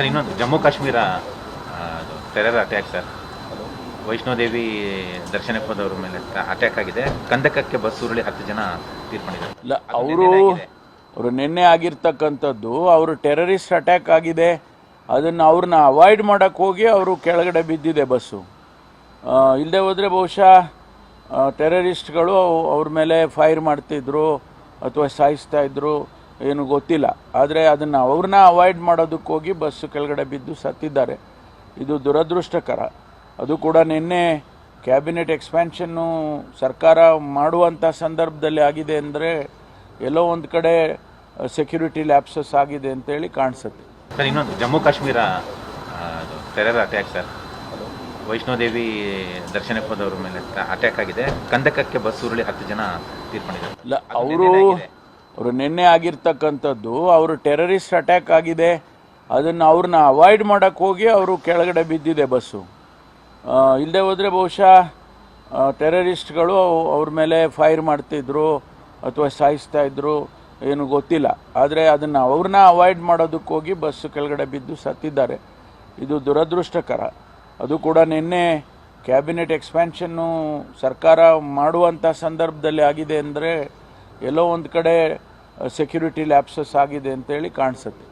Sir ಇನ್ನೊಂದು Jammu Kashmir terror attack sir, Vaishno Devi ದರ್ಶನಕ್ಕೆ ಹೋದವ್ರ ಮೇಲೆ ಅಟ್ಯಾಕ್ ಆಗಿದೆ. ಕಂದಕಕ್ಕೆ ಬಸ್ ಉರುಳಿ 10 ಜನ ತೀರ್ಕೊಂಡಿದ್ದಾರೆ. ಇಲ್ಲ, ಅವರು ನಿನ್ನೆ ಆಗಿರ್ತಕ್ಕಂಥದ್ದು ಅವರು ಟೆರರಿಸ್ಟ್ ಅಟ್ಯಾಕ್ ಆಗಿದೆ, ಅದನ್ನು ಅವ್ರನ್ನ ಅವಾಯ್ಡ್ ಮಾಡೋಕ್ಕೆ ಹೋಗಿ ಅವರು ಕೆಳಗಡೆ ಬಿದ್ದಿದೆ ಬಸ್ಸು. ಇಲ್ಲದೆ ಹೋದರೆ ಬಹುಶಃ ಟೆರರಿಸ್ಟ್ಗಳು ಅವ್ರ ಮೇಲೆ ಫೈರ್ ಮಾಡ್ತಿದ್ರು ಅಥವಾ ಸಾಯಿಸ್ತಾ ಇದ್ರು, ಏನು ಗೊತ್ತಿಲ್ಲ. ಆದರೆ ಅದನ್ನು ಅವ್ರನ್ನ ಅವಾಯ್ಡ್ ಮಾಡೋದಕ್ಕೆ ಹೋಗಿ ಬಸ್ಸು ಕೆಳಗಡೆ ಬಿದ್ದು ಸತ್ತಿದ್ದಾರೆ. ಇದು ದುರದೃಷ್ಟಕರ. ಅದು ಕೂಡ ನಿನ್ನೆ ಕ್ಯಾಬಿನೆಟ್ ಎಕ್ಸ್ಪ್ಯಾನ್ಷನ್ನು ಸರ್ಕಾರ ಮಾಡುವಂಥ ಸಂದರ್ಭದಲ್ಲಿ ಆಗಿದೆ ಅಂದರೆ ಎಲ್ಲೋ ಒಂದು ಕಡೆ ಸೆಕ್ಯೂರಿಟಿ ಲ್ಯಾಪ್ಸಸ್ ಆಗಿದೆ ಅಂತೇಳಿ ಕಾಣಿಸುತ್ತೆ. ಸರ್ ಇನ್ನೊಂದು Jammu Kashmir terror attack sir, Vaishno Devi ದರ್ಶನಕ್ಕೆ ಹೋದವ್ರ ಮೇಲೆ ಅಟ್ಯಾಕ್ ಆಗಿದೆ. ಕಂದಕಕ್ಕೆ ಬಸ್ ಉರುಳಿ 10 ಜನ ತೀರ್ಕೊಂಡಿದ್ದಾರೆ. ಇಲ್ಲ, ಅವರು ನಿನ್ನೆ ಆಗಿರ್ತಕ್ಕಂಥದ್ದು ಅವರು ಟೆರರಿಸ್ಟ್ ಅಟ್ಯಾಕ್ ಆಗಿದೆ, ಅದನ್ನು ಅವ್ರನ್ನ ಅವಾಯ್ಡ್ ಮಾಡೋಕ್ಕೆ ಹೋಗಿ ಅವರು ಕೆಳಗಡೆ ಬಿದ್ದಿದೆ ಬಸ್ಸು. ಇಲ್ಲದೆ ಹೋದರೆ ಬಹುಶಃ ಟೆರರಿಸ್ಟ್ಗಳು ಅವ್ರ ಮೇಲೆ ಫೈರ್ ಮಾಡ್ತಿದ್ರು ಅಥವಾ ಸಾಯಿಸ್ತಾ ಇದ್ರು, ಏನು ಗೊತ್ತಿಲ್ಲ. ಆದರೆ ಅದನ್ನು ಅವ್ರನ್ನ ಅವಾಯ್ಡ್ ಮಾಡೋದಕ್ಕೆ ಹೋಗಿ ಬಸ್ಸು ಕೆಳಗಡೆ ಬಿದ್ದು ಸತ್ತಿದ್ದಾರೆ. ಇದು ದುರದೃಷ್ಟಕರ. ಅದು ಕೂಡ ನಿನ್ನೆ ಕ್ಯಾಬಿನೆಟ್ ಎಕ್ಸ್ಪ್ಯಾನ್ಷನ್ನು ಸರ್ಕಾರ ಮಾಡುವಂಥ ಸಂದರ್ಭದಲ್ಲಿ ಆಗಿದೆ ಅಂದರೆ ಎಲ್ಲೋ ಒಂದು ಕಡೆ ಸೆಕ್ಯೂರಿಟಿ ಲ್ಯಾಪ್ಸಸ್ ಆಗಿದೆ ಅಂತೇಳಿ ಕಾಣಿಸುತ್ತೆ.